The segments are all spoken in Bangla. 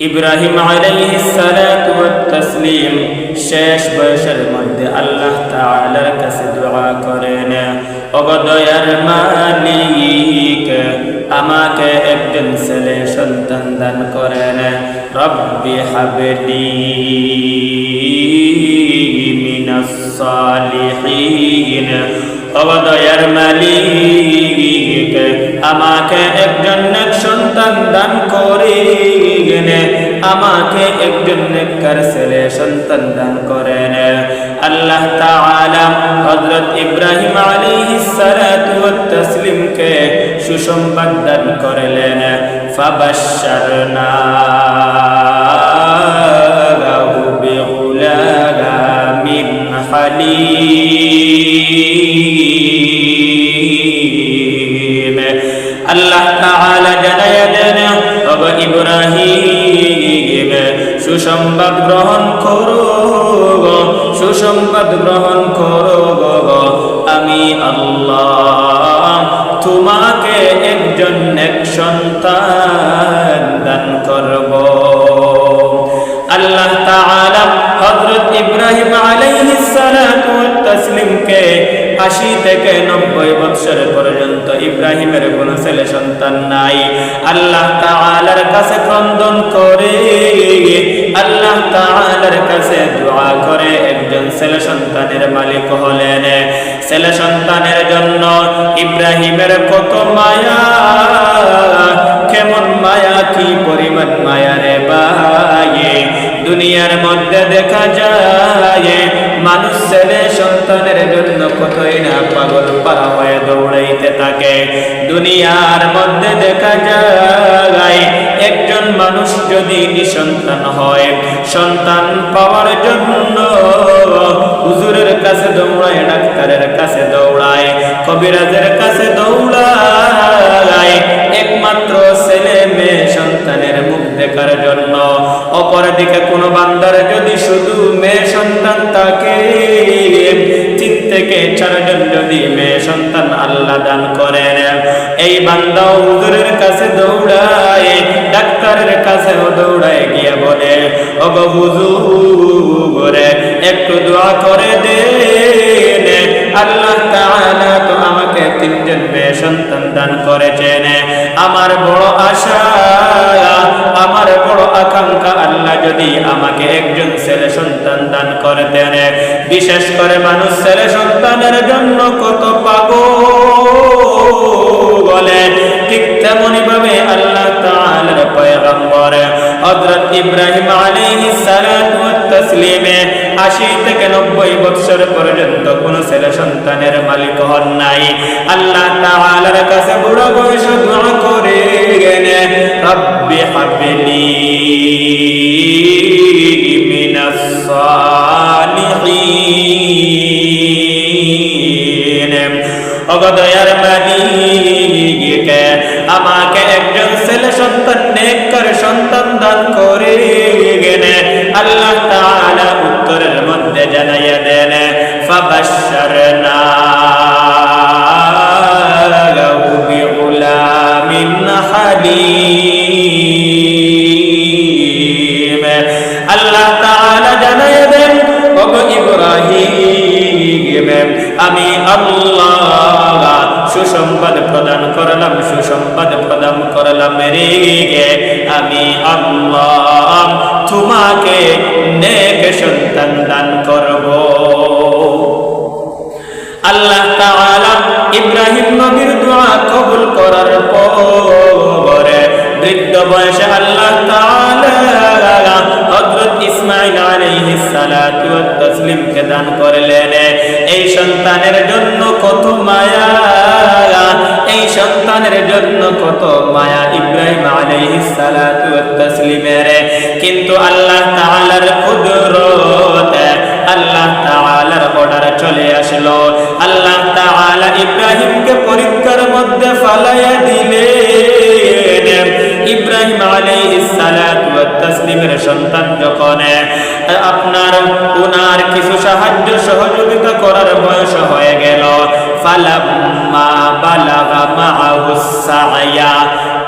ইব্রাহিম আলাইহিস সালাতু ওয়াত তাসলিম শেষ বয়সের মধ্যে আল্লাহ তাআলার কাছে দোয়া করেন, ওগো দয়ার মালিক আমাকে একজন ছেলে সন্তান দান করেন। রব্বি হাবলি মিনাস সালিহিন, ওগো দয়ার মালিক আমাকে একজন নেক সন্তান দান করেন, আমাকে একজন নেককার ছেলে সন্তান দান করেন। আল্লাহ তাআলা হযরত ইব্রাহিম আলাইহিস সালাতু ওয়াত তাসলিমকে সুসংবাদ দান করলেন। ফাবাশশারনাহু বিগুলামিন হালিম। আল্লাহ তাআলা জানায়া দেন, ওগো ইব্রাহিম সুসংবাদ গ্রহণ করো, সুসংবাদ গ্রহণ করো, আমি আল্লাহ তোমাকে একজন নেক সন্তান দান করব। আল্লাহ তাআলা হযরত ইব্রাহিম আলাইহিস সালাতু ওয়াত তাসলিমকে ৮০ থেকে ৯০ বছর পর্যন্ত ইব্রাহিমের কোনো ছেলে সন্তান নাই। আল্লাহ তাআলার কাছে ক্রন্দন করে, আল্লাহ তাআলার কাছে দোয়া করে একজন ছেলে সন্তানের মালিক হলেন। ছেলে সন্তানের জন্য ইব্রাহিমের কত মায়া, কেমন মায়া, কি পরিমাণ মায়া রে ভাই। দুনিয়ার মধ্যে দেখা যায় মানুষ ছেলে সন্তানের জন্য কতই না পাগল পারা হয়ে দৌড়াইতে থাকে। দুনিয়ার মধ্যে দেখা যায় একজন মানুষ যদি নিঃসন্তান হয়, সন্তান পাওয়ার জন্য হুজুরের কাছে দৌড়ায়, ডাক্তারের কাছে দৌড়ায়, কবিরাজের কাছে দৌড়ায়, একমাত্র ছেলে মেয়ে সন্তানের মুখ দেখার জন্য। অপরদিকে কোন বান্দার যদি শুধু মেয়ে সন্তান থাকে, ৩ থেকে ৪ জন যদি মেয়ে সন্তান আল্লাহ দান করেন, এই বান্দাও হুজুরের কাছে দৌড়ায়, ডাক্তারের কাছেও দৌড়ায় গিয়ে বলে, ওগো হুজুর একটু দোয়া করে দেন, আল্লাহ তাআলা তো আমাকে ৩ জন মেয়ে সন্তান দান করেছেন। আমার বড় আশা, আমার বড় আকাঙ্ক্ষা, আল্লাহ যদি আমাকে একজন ছেলে সন্তান দান করতেন। বিশেষ করে মানুষ ছেলে সন্তানের জন্য কত পাগল, ঠিক তেমনি ভাবে আল্লাহ তাআলার পয়গম্বর হযরত ইব্রাহিম আলাইহিস সালাতু ওয়াত তাসলিম ৮০ থেকে ৯০ বছর পর্যন্ত কোন ছেলে সন্তানের মালিক হন নাই। আল্লাহ তাআলার কাছে বুড়ো বয়সে দোয়া করে গেলেন, রব্বি হাবলি মিনাস সালিহিন, ওগো দয়ার মালিক আমাকে একজন ছেলে সন্তান, নেককার সন্তান দান করে গেলেন। আল্লাহ তাআলা উত্তরের মধ্যে জানাইয়া দেন, ফাবাশশারনাহু বিগুলামিন হালিম। আল্লাহ তাআলা জানাইয়া দেন, ওগো ইব্রাহিম আমি আল্লাহ সুসংবাদ প্রদান করলাম, সুসংবাদ প্রদান করলাম রে, আমি আল্লাহ তোমাকে নেক সন্তান দান করব। আল্লাহ তাআলা ইব্রাহিম নবীর দোয়া কবুল করার পরে বৃদ্ধ বয়সে আল্লাহ তাআলা হযরত ইসমাঈল আলাইহিস সালাতু ওয়াত তাসলিমকে দান করলেন। এই সন্তানের জন্য কত মায়া, এই সন্তানের জন্য কত মায়া ইব্রাহিম আলাইহিস সালাতু ওয়াত তাসলিমের। কিন্তু আল্লাহ তাআলার কুদরত, আল্লাহ তাআলার অর্ডার চলে আসলো। আল্লাহ তাআলা ইব্রাহিমকে পরীক্ষার মধ্যে ফালাইয়া দিলেন। ইব্রাহিম আলাইহিস সালাতু ওয়াত তাসলিমের সন্তান যখন আপনার ওনার কিছু সাহায্য সহযোগিতা করার বয়স হয়ে গেল, ফালাম্মা বালাগা মাআহুস সা'য়া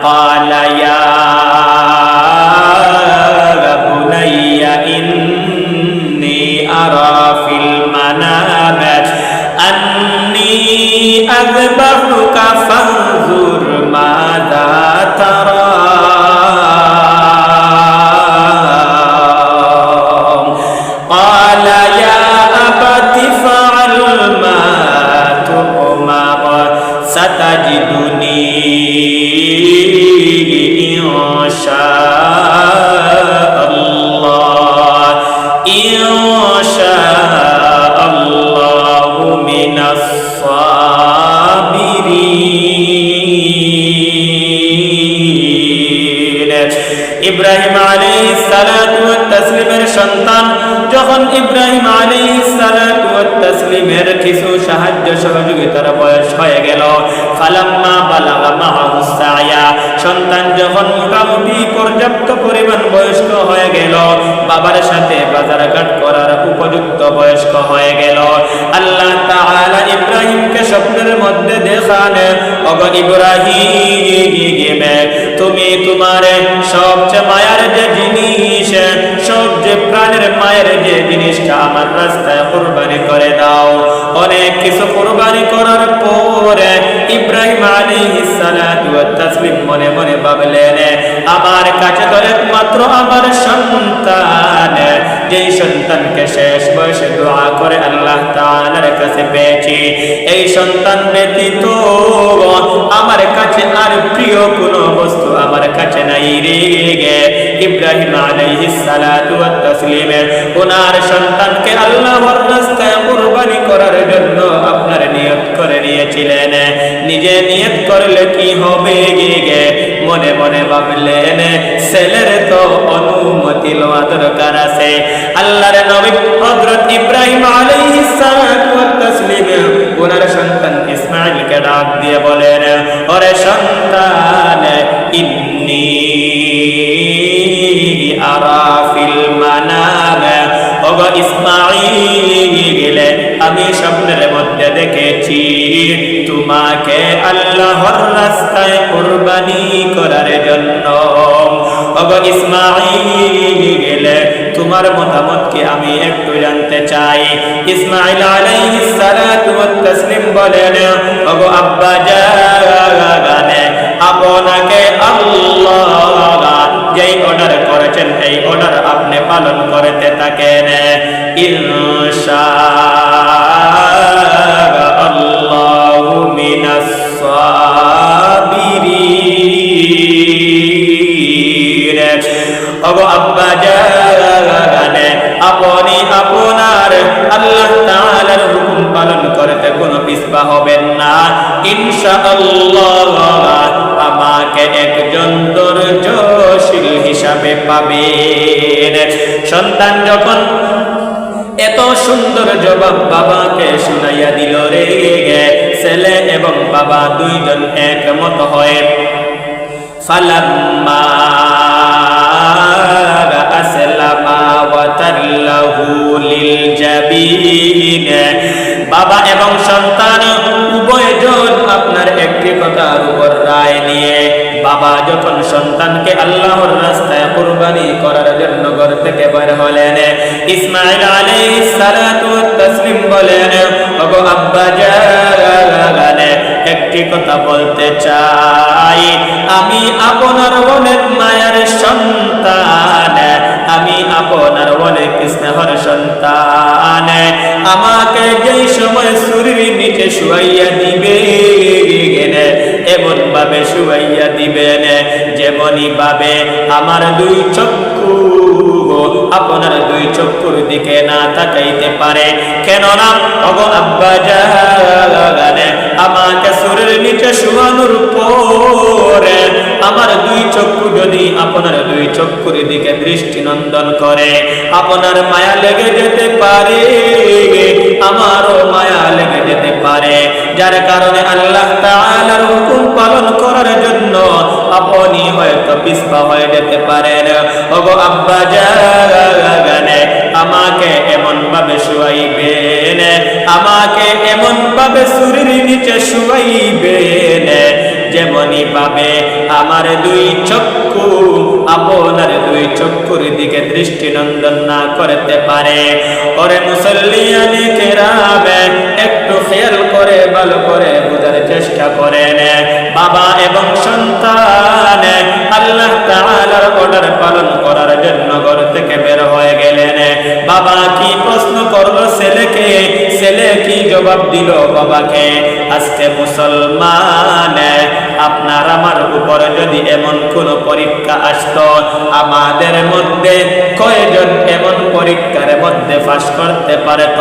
قال يا আলাইহিস সালাতু ওয়াত তাসলিমের সন্তান যখন ইব্রাহিম আলাইহিস সালাতু ওয়াত তাসলিমের কিছু সাহায্য সহযোগিতার বয়স হয়ে গেল, ফালাম্মা বালাগা মাআহুস সায়া, সন্তান যখন মোটামুটি পর্যাপ্ত পরিমাণ বয়স্ক হয়ে গেল, বাবার সাথে বাজারঘাট করার উপযুক্ত বয়স্ক হয়ে গেল, আল্লাহ তাআলা ইব্রাহিমকে স্বপ্নের মধ্যে দেখান, ওগো ইব্রাহিম, তুমি তোমার সবচেয়ে মায়ের যে জিনিস, সবচেয়ে প্রাণের মায়ের যে জিনিসটা আমার রাস্তায় কুরবানি করে দাও। অনেক কিছু কুরবানি করার পরে ইব্রাহিম আলাইহিস সালাতু ওয়াত তাসলিম মনে মনে ভাবলেন, আমার কাছে তো একমাত্র আমার সন্তান, যেই সন্তানকে শেষ বয়সে দোয়া করে আল্লাহ তাআলার কাছে পেয়েছি, এই সন্তান ব্যতীত আমার কাছে আর প্রিয় কোনো বস্তু আমার কাছে নাই রে। ইব্রাহিম আলাইহিস সালাতু ওয়াত তাসলিম ওনার সন্তানকে আল্লাহর রাস্তায় কুরবানি করার জন্য আপনার নিয়ত করে নিয়েছিলেন। নিজে নিয়ত করলে কি হবে গে, মনে মনে ভাবলেন ছেলের তো অনুমতি লওয়া দরকার আছে। আল্লাহর নবী হযরত ইব্রাহিম আলাইহিস সালাতু ওয়াত তাসলিম ওনার সন্তান ইসমাঈলকে ডাক দিয়ে বলেন, ওরে সন্তান, ইন্নী আরা ফিল মানাম, ওগো ইসমাঈল, আমি স্বপ্নের মধ্যে দেখেছি তোমাকে আল্লাহর রাস্তায় কুরবানি করার জন্য। ওগো ইসমাঈল, তোমার মতামত কি আমি একটু জানতে চাই। ইসমাঈল আলাইহিস সালাতু ওয়াত তাসলিম বলেন, ওগো আব্বা জান, আপনাকে আল্লাহ যেই অর্ডার করেছেন এই অর্ডার আপনি পালন করতে থাকেন, ইনশাআল্লাহু মিনাস সাবিরিন। ওগো আব্বা জান, আপনি আপনার আল্লাহ তাআলার হুকুম পালন করতে কোনো পিছপা হবেন না। ইনশাআল্লাহ আমাকে একজন ধৈর্যশীল হিসাবে পাবেন। সন্তান যখন এত সুন্দর জবাব বাবাকে শুনাইয়া দিল রে, ছেলে এবং বাবা দুইজন একমত হয়ে ফালাম্মা আসলামা ওয়া তাল্লাহু লিল জাবিন, বাবা এবং সন্তান উভয়জন আপনার একটি কথার উপর রায় নিয়ে বাবা যখন সন্তানকে আল্লাহর রাস্তায় কুরবানি করার জন্য ঘর থেকে বের হলেন, ইসমাঈল আলাইহিস সালাতু ওয়াত তাসলিম বলেন, ওগো আব্বা জান, একটি কথা বলতে চাই, আমি আপনার অনেক মায়ের সন্তান, আমি আপনার অনেক স্নেহের সন্তান। আমাকে যেই সময় শরীর নিচে শুয়াইয়া দিবেন এমন ভাবে শুয়াইয়া দিবেন যেমনই ভাবে আমার দুই চক্ষু আপনার দুই চক্ষুর দিকে না তাকাইতে পারে। কেননা ওগো আব্বা জান, আমাকে শরীর নিচে শুয়ানোর পরে আমার দুই চক্ষু যদি আপনার দুই চক্ষুর দিকে দৃষ্টি নন্দন করে আপনার মায়া লেগে যেতে পারে, আমারও মায়া লেগে যেতে পারে, যার কারণে আল্লাহ তাআলার হুকুম পালন করার জন্য আপনি হয়তো পিছপা হয়ে যেতে পারেন। ওগো আব্বা জান, আমাকে এমন ভাবে শুয়াইবেন, আমাকে এমন ভাবে শরীর নিচে শুয়াইবেন যেমনই ভাবে আমার দুই চক্ষু আপনার দুই চক্ষুর দিকে দৃষ্টি নন্দন না করতে পারে। ওরে মুসল্লিয়ানে কেরাম, একটু খেয়াল করে ভালো করে বোঝার চেষ্টা করেন। বাবা এবং সন্তান আল্লাহ তাআলার অর্ডার পালন করার জন্য ঘর থেকে বের হয়ে গেলেন। বাবা কি প্রশ্ন করলো ছেলেকে, ছেলে কি জবাব দিল বাবাকে। আজকে মুসলমান, আপনার আমার উপরে যদি এমন কোন পরীক্ষা আসতো, আমাদের মধ্যে কয়জন এমন পরীক্ষার মধ্যে ফাঁস করতে পারত।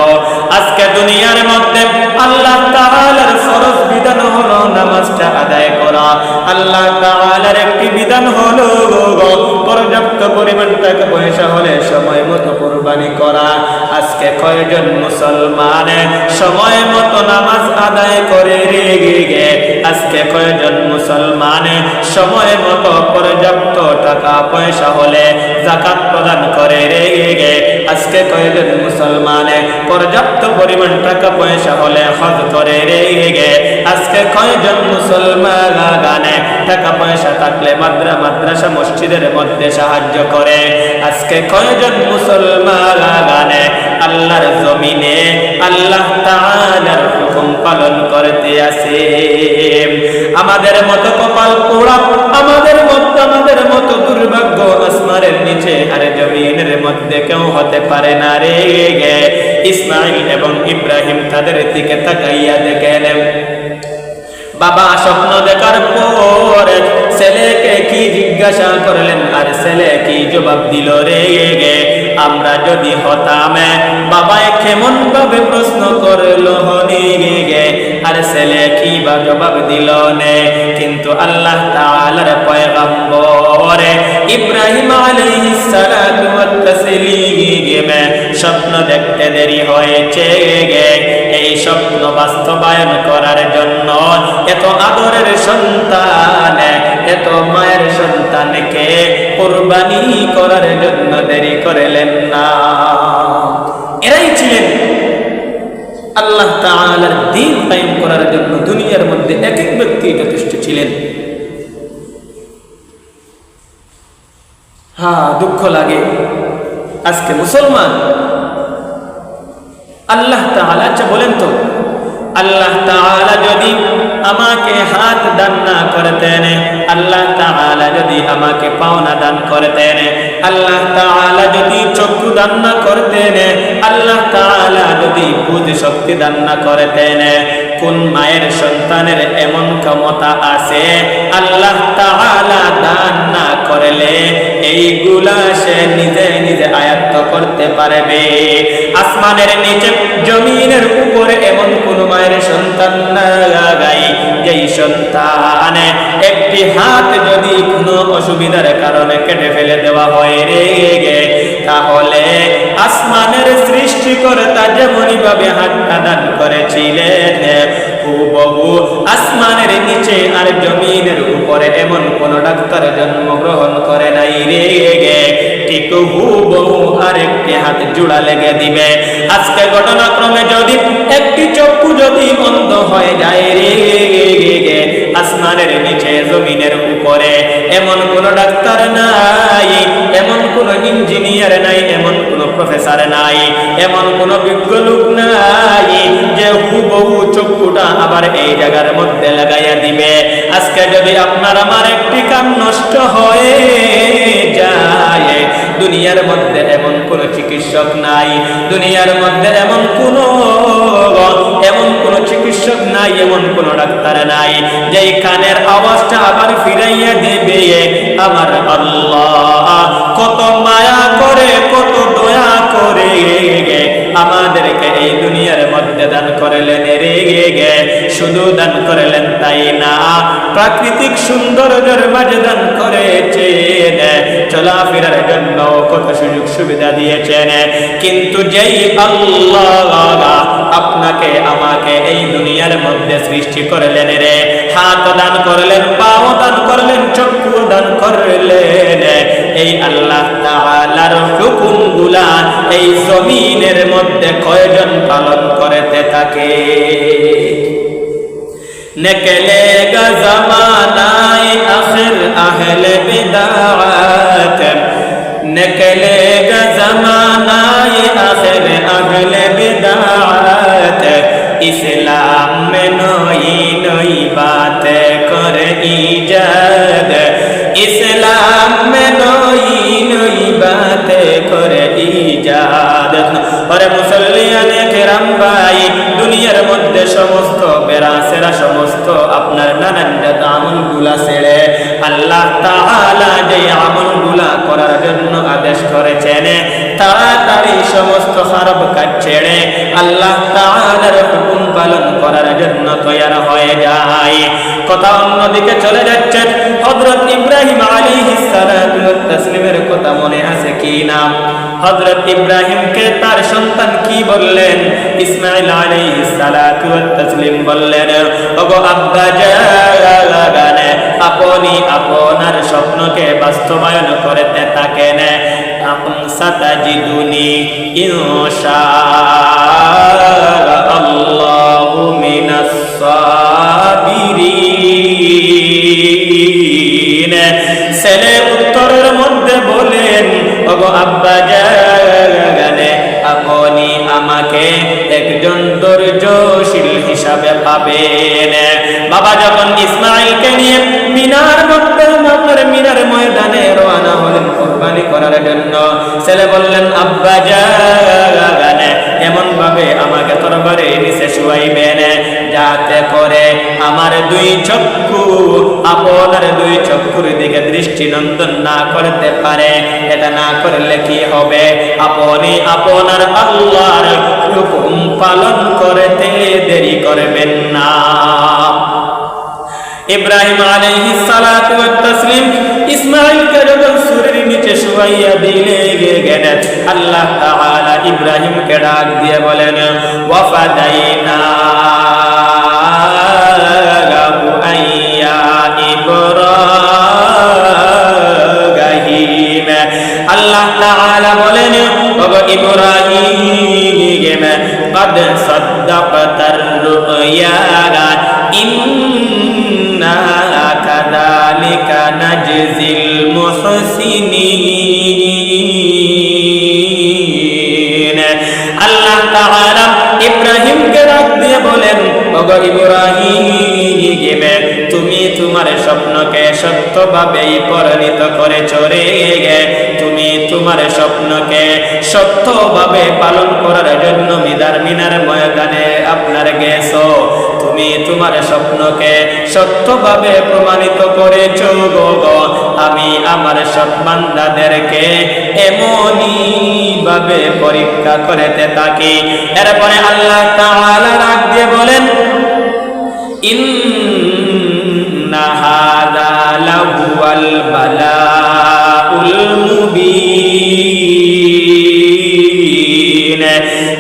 আজকে দুনিয়ার মধ্যে আল্লাহ তাআলার ফরজ বিধান হলো নামাজটা আদায় করা। আল্লাহ তাআলার একটি বিধান হলো পর্যাপ্ত পরিমাণ টাকা পয়সা হলে সময় মতো কুরবানি করা। আজকে কয়জন মুসলমান সময় মতো নামাজ আদায় করে রে? আজকে কয়জন মুসলমান সময় মতো পর্যাপ্ত টাকা পয়সা হলে যাকাত প্রদান করে রে? আজকে কয়জন মুসলমান পর্যাপ্ত পরিমাণ টাকা পয়সা হলে হজ করে রে? আজকে কয়জন মুসলমান টাকা পয়সা থাকলে মাদ্রাসা মসজিদের মধ্যে সাহায্য করে? আজকে কয়জন মুসলমান আল্লাহর জমিনে আল্লাহ তাআলার হুকুম পালন করতে আছে? আমাদের মতো কপাল পোড়া, আমাদের মতো দুর্ভাগ্য আসমানের নিচে আর জমিনের মধ্যে কেউ হতে পারে না রে। ইসমাঈল এবং ইব্রাহিম তাদের দিকে তাকাইয়া দেখেন, বাবা স্বপ্ন দেখার পর ছেলেকে কি জিজ্ঞাসা করলেন আর ছেলে কি জবাব দিল রে? আমরা যদি হতাম, বাবায় কেমন ভাবে প্রশ্ন করলো গে আর ছেলে কি বা জবাব দিল নে? কিন্তু আল্লাহ তাআলার পয়গম্বর ইব্রাহিম আলাইহিস সালাতু ওয়াত তাসলিম স্বপ্ন দেখতে দেরি হয়েছে। এই স্বপ্ন বাস্তবায়ন করার জন্য এত আদরের সন্তান, এত মায়ের সন্তানকে কুরবানি করার জন্য দেরি করলেন না। এরাই ছিলেন আল্লাহ তাআলার দ্বীন কায়েম করার জন্য দুনিয়ার মধ্যে এক এক ব্যক্তি যথেষ্ট ছিলেন। দুঃখ লাগে আজকে মুসলমান আল্লাহ তাআলা বলেন তো, আল্লাহ তাআলা যদি আমাকে হাত দান না করতেন, আল্লাহ তাআলা যদি আমাকে পাও না দান করতেন, আল্লাহ তাআলা যদি চক্ষু দান না করতেন, আল্লাহ তাআলা যদি বুদ্ধি শক্তি দান না করতেন, কোন মায়ের সন্তানের এমন ক্ষমতা আছে আল্লাহ তাআলা দান না করলে এইগুলা সে নিজে নিজে আয়ত্ত করতে পারবে? আসমানের নিচে জমিনের উপরে এমন কোন মায়ের সন্তান নাই যেই সন্তান একটি হাত যদি কোনো অসুবিধার কারণে কেটে ফেলে দেওয়া হয় রে, তাহলে আসমানের সৃষ্টিকর্তা যেমনই ভাবে হাতটা দান করেছিলেন, হুবহু আসমানের নিচে আর জমিনের উপরে এমন কোন ডাক্তার জন্মগ্রহণ করে নাই রে, ঠিক হুবহু আরেকটি হাত জোড়া লেগে দিবে। আজকে ঘটনাক্রমে যদি একটি চক্ষু যদি বন্ধ হয়ে যায় রে, আসমানের নিচে জমিনের উপরে এমন কোন ডাক্তার নাই, এমন কোন ইঞ্জিনিয়ার নাই, এমন কোন প্রফেসর নাই, এমন কোন বিজ্ঞ লোক নাই যে হুবহু চক্ষুটা আবার এই জায়গার মধ্যে লাগাইয়া দিবে। আজকে যদি আপনার আমার একটি কান নষ্ট হয়ে যায়, দুনিয়ার মধ্যে এমন কোন চিকিৎসক নাই, দুনিয়ার মধ্যে এমন কোন চিকিৎসক নাই, এমন কোন ডাক্তার নাই যে কানের আওয়াজটা আবার ফিরাইয়া দেবে। আমার আল্লাহ কত মায়া করে, কত দয়া করে আমাদেরকে এই দুনিয়ার মধ্যে দান করলেন রে। শুধু দান করলেন তাই না, প্রাকৃতিক সৌন্দর্যের মাঝে দান করেছেন, চলাফেরার জন্য কত সুযোগ সুবিধা দিয়েছেন। কিন্তু যেই আল্লাহ আপনাকে আমাকে এই দুনিয়ার মধ্যে সৃষ্টি করলেন রে, হাত দান করলেন, পাও দান করলেন, চক্ষু দান করলেন, এই আল্লাহ তাআলার হুকুমগুলা এই জমিনের মধ্যে কয়জন পালন করতে থাকে? निकलेगा ज़मानाए आखिर अहले बिदाअत, निकलेगा ज़मानाए आखिर अहले बिदाअत, इस्लाम में नई नई बातें कर इजाद, इस्लाम में नई नई बातें कर इजाद। और मुसल्लियाने किराम भाई, দুনিয়ার মধ্যে সমস্ত বেরাসেরা সমস্ত আপনার নানান জাত আমলগুলা ছেড়ে আল্লাহ তাআলা যে আমলগুলা করার জন্য আদেশ করেছেন তাড়াতাড়ি সমস্ত খারাপ কাজ ছেড়ে আল্লাহ তাআলার হুকুম পালন করার জন্য তৈয়ার হয়ে যায়। কথা অন্যদিকে চলে যাচ্ছে। হযরত ইব্রাহিম আলাইহিস সালাতু ওয়াত তাসলিমের কথা মনে আছে কি না? হযরত ইব্রাহিমকে তার সন্তান কি বললেন? ইসমাঈল আলাইহিস সালাতু ওয়াত তাসলিম বললেন, ওগো আব্বা জান, আপনি আপনার স্বপ্নকে বাস্তবায়ন করতে থাকেন। সাতাজিদুনি ইনশাআল্লাহু মিনাস সাবিরিন। ছেলে উত্তরের মধ্যে বলেন, ওগো আব্বা জান, আপনি আমাকে একজন ধৈর্যশীল হিসাবে পাবেন। বাবা যখন ইসমাঈলকে নিয়ে মিনার ময়দানে রওনা হলেন কুরবানি করার জন্য, ছেলে বললেন, আব্বা জান, এমন ভাবে আমাকে তরবারে নিচে শুয়াইবেন যাতে করে আমার দুই চক্ষু আপনার দুই চক্ষুর দিকে দৃষ্টি নন্দন না করতে পারে। এটা না করলে কি হবে? আপনি আপনার আল্লাহর হুকুম পালন করতে দেরি করবেন না। ইব্রাহিম আলাইহিস সালাতু ওয়াত তাসলিম ইসমাঈলকে যখন সুরের নিচে শুয়াইয়া দিলেন, আল্লাহ তাআলা ইব্রাহিমকে ডাক দিয়ে বলেন, ওয়া ফাদাইনাহু আইয়া ইব্রাহিম। আল্লাহ তাআলা বলেন, ওগো ইব্রাহিম, قد صدقت الرؤيا إنا كذلك نجزي المحسنين। আল্লাহ তাআলা ইব্রাহিমকে ডাক দিয়ে বলেন, ওগো ইব্রাহিম, তুমি তোমার স্বপ্নকে সত্যভাবেই পরিণত করেছ রে। তুমি তোমার স্বপ্নকে সত্যভাবে পালন করার জন্য মিনার ময়দানে আপনার গেছো। তুমি তোমার স্বপ্নকে সত্যভাবে প্রমাণিত করেছ গো। আমি আমার সৎ বান্দাদেরকে এমনই ভাবে পরীক্ষা করতে থাকি। এরপরে আল্লাহ তাআলা ডাক দিয়ে বলেন, ইন্না হাযা লাহুয়াল বালাউল মুবিন।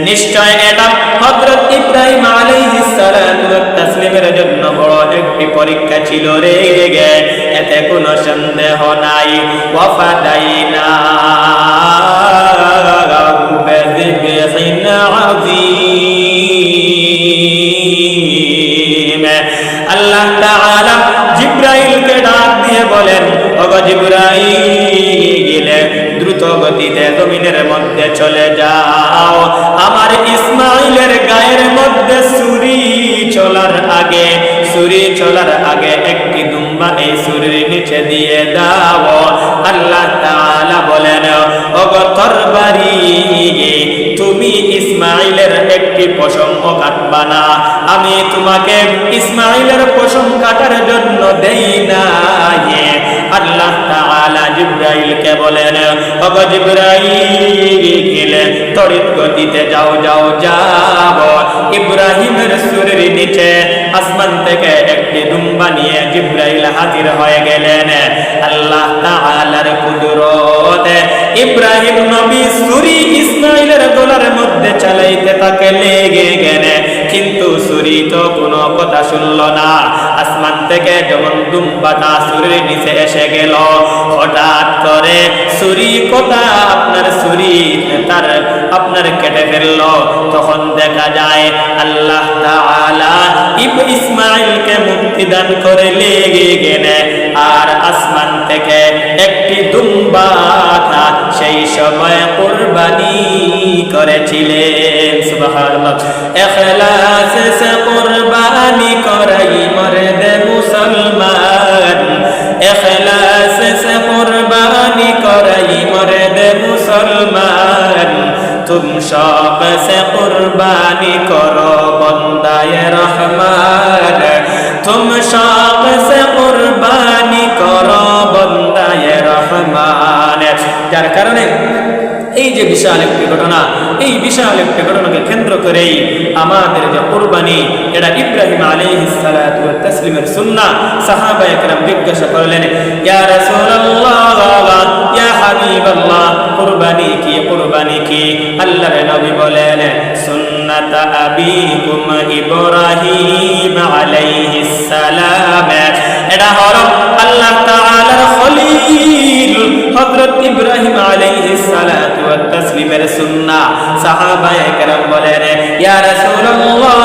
নিশ্চয় এটা হযরত ইব্রাহিম আলাইহিস সালাতু ওয়াত তাসলিমের জন্য বড় একটি পরীক্ষা ছিল রে। এতে কোনো সন্দেহ নাই। ওয়া ফাদাইনাহু বিযিবহিন আযীম। আল্লাহ তাআলা জিবরাইলকে ডাক দিয়ে বলেন, ওগো জিবরাইল, দ্রুত গতিতে জমিনের মধ্যে চলে যাও। আমার ইসমাঈলের গায়ের মধ্যে ছুরি চলার আগে একটি দুম্বা এই ছুরির নিচে দিয়ে দাও। আল্লাহ তাআলা বলেন, ওগো তরবারি, তুমি ইসমাঈলের একটি পশম কাটবা না। আমি তোমাকে ইসমাঈলের পশম কাটার জন্য দেই না। আল্লাহ তাআলা জিবরাইলকে বলেন, ওগো জিবরাইল, তড়িৎ গতিতে যাও। ইব্রাহিমের ছুরির নিচে আসমান থেকে একটি দুম্বা নিয়ে জিবরাইল হাজির হয়ে গেলেন। আল্লাহ তাআলার কুদরতে ইব্রাহিম নবী ছুরি ইসমাঈলের গলার মধ্যে চালাইতে তাকে লেগে গেলে, কিন্তু ছুরি তো কোনো কথা শুনল না। আসমান থেকে যখন দুম্বাটা ছুরির নিচে এসে গেল, হঠাৎ করে ছুরি কথা আপনার কেটে ফেলল। তখন দেখা যায় আল্লাহ তাআলা ইসমাঈলকে মুক্তি দান করে লেগে গেলে, আর আসমান থেকে একটি দুম্বা সেই সময় কুরবানি করেছিলেন। সুবহানাল্লাহ। ইখলাস সে কুরবানি করাই মর্দে মুসলমান। ইখলাস সে কুরবানি করাই মর্দে মুসলমান। तुम शौक से कुर्बानी करो बंदाए रहमान। तुम शौक से कुर्बानी करो बंदाए रहमान। যার কারণে এই যে বিশাল একটি ঘটনা, এই বিশাল একটি ঘটনাকে কেন্দ্র করেই আমাদের যে কুরবানি, এটা ইব্রাহিম আলাইহিস সালাতু ওয়াত তাসলিমের সুন্নাহ। সাহাবায়ে কেরাম জিজ্ঞাসা করলেন, ইয়া রাসূলুল্লাহ, ইয়া হাবিবাল্লাহ, কুরবানি কি, কুরবানি কি? আল্লাহর নবী বলেন, সুন্নাত আবিকুম ইব্রাহিম আলাইহিস সালাম। এটা হলো আল্লাহ তাআলার খলিল হযরত ইব্রাহিম আলাইহিস সালাতু ওয়াত তাসলিমের সুন্নাহ। সাহাবায়ে কেরাম বলেন, ইয়া রাসূলুল্লাহ,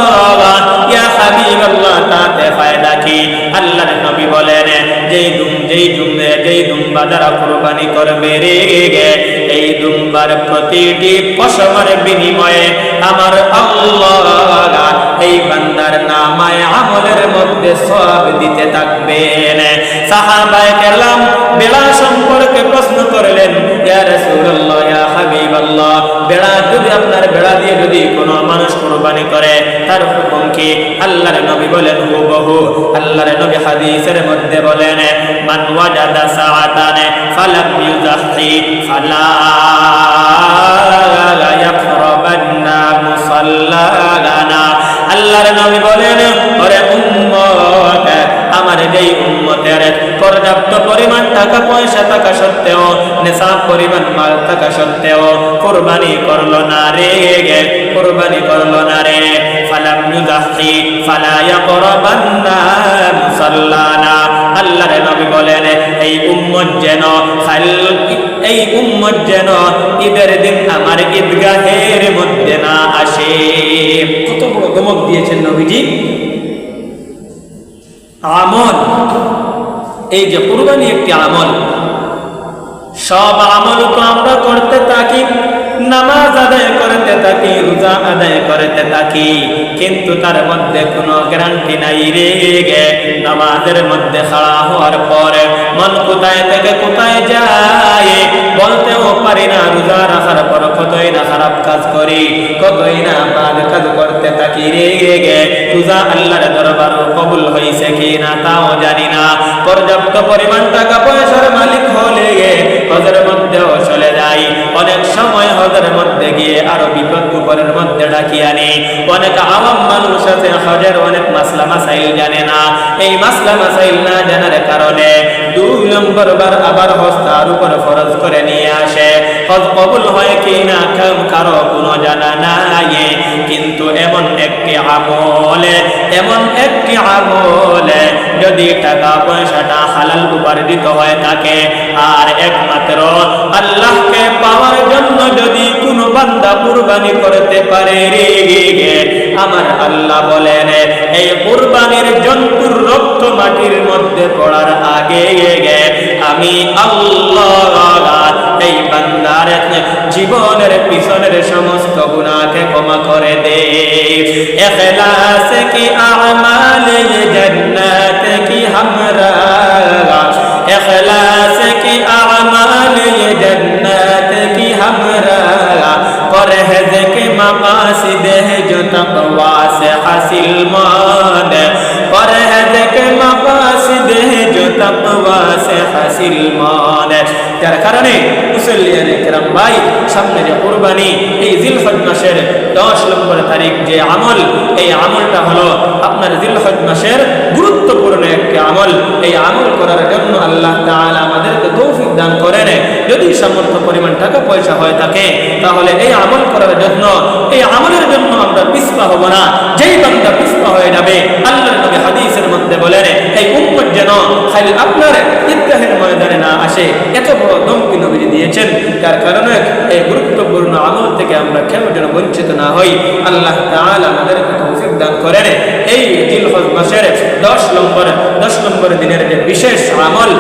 ইয়া হাবিবাল্লাহ, তাতে ফায়দা কি? আল্লাহর নবী বলেন, যেই দুম্বা দ্বারা কুরবানি করবে রে, এই দুম্বার প্রতিটি পশমের বিনিময়ে আমার আল্লাহ এই বান্দার নামায়ে আমলের মধ্যে সওয়াব দিতে থাকবেন। সাহাবায়ে কেরাম বেড়া সম্পর্কে প্রশ্ন করলেন, ইয়া রাসূলুল্লাহ, ইয়া হাবিবাল্লাহ, বেড়া যদি আপনার বেড়া দিয়ে যদি কোনো মানুষ কুরবানি করে তার হুকুম কি? আল্লাহর নবী বলেন, হুবহু। আল্লাহর নবী হাদিসের মধ্যে বলেন, মান ওয়াজাদা সাআতান ফালাম ইউযাহি ফালা ইয়াকরাবান্না মুসাল্লানা। আল্লাহর নবী বলেন, ওরে উম্মত, আমার এই উম্মতের পর্যাপ্ত পরিমাণ টাকা পয়সা থাকা সত্ত্বেও, নিসাব পরিমাণ মাল থাকা সত্ত্বেও কুরবানি করলো না রে, কুরবানি করলো না রে। ফালাম ইউযাহি ফালা ইয়াকরাবান্না মুসাল্লানা। আল্লাহর নবী বলেন, এই উম্মত যেন ঈদের দিন আমার ঈদগাহের মধ্যে না আসে। কত বড় ধমক দিয়েছেন নবীজি। আমল, এই যে কুরবানি একটি আমল, সব আমল তো আমরা করতে থাকি, নামাজ আদায় করতে থাকি, রোজা আদায় করতে থাকি, কিন্তু তার মধ্যে কোনো গ্যারান্টি নাই রে। নামাজের মধ্যে খাড়া হওয়ার পরে মন কোথায় থেকে কোথায় যায় বলতেও পারি না। রোজা রাখার পর কতই না খারাপ কাজ করি, কতই না বাদ কাজ করতে থাকি রে। রোজা আল্লাহর দরবারে কবুল হয়েছে কি না তাও জানি না। পর্যাপ্ত পরিমাণ টাকা পয়সার মালিক হলে হজের মধ্যেও চলে যাই, অনেক সময় হজের মধ্যে গিয়ে আরো বিপদ উপরের মধ্যে ডাকি আনি। অনেক আওয়াম মানুষ আছে হজের অনেক মাসলা মাসাইল জানে না। এই মাসলা মাসাইল না জানার কারণে 2 নম্বর বার আবার হজ তার উপর ফরজ করে নিয়ে আসে। হজ কবুল হয় কি না কারো কোনো জানা নাই। কিন্তু এমন একটি আমলে যদি টাকা পয়সাটা হালাল উপার্জিত হয়ে থাকে, আর একমাত্র আল্লাহকে পাওয়ার জন্য যদি কোনো বান্দা কুরবানি করতে পারে রে, আমার আল্লাহ বলেন, এই কুরবানির জন্তুর রক্ত মাটির মধ্যে পড়ার আগে আমি আল্লাহ এই বান্দার জীবনের পিছনের সমস্ত গুনাহকে ক্ষমা করে দে। ইখলাস কি আমাল জান্নাত কি हमरा, इखलास की आमाल ये जन्नत की हमरा, परहेज के मकासिद है जो तक़वा से हासिल मान, परहेज के मकासिद है जो तक़वा से हासिल मान। যার কারণে মুসল্লিয়ানে কেরাম ভাই, সামনে যে কুরবানি, এই জিলহজ মাসের 10 নম্বর তারিখ যে আমল, এই আমলটা হলো আপনার জিলহজ মাসের গুরুত্বপূর্ণ একটি আমল। এই আমল করার জন্য আল্লাহ তাআলা আমাদেরকে তৌফিক দান করেন। যদি সামর্থ্য পরিমাণ টাকা পয়সা হয়ে থাকে তাহলে এই আমল করার জন্য, এই আমলের জন্য আমরা পিছপা হব না। যেই বান্দা পিছপা হয়ে যাবে, আল্লাহর নবী হাদিসের মধ্যে বলেন, এই উম্মত যেন খালি আপনার ঈদগাহের ময়দানে না আসে। এত বড় ধমকি নবীজি দিয়েছেন। তার কারণে এই গুরুত্বপূর্ণ আমল থেকে আমরা কেন যেন বঞ্চিত না হই। আল্লাহ তাআলা আমাদেরকে তৌফিক দান করেন। এই জিলহজ মাসের 10 নম্বর দিনের যে বিশেষ আমল,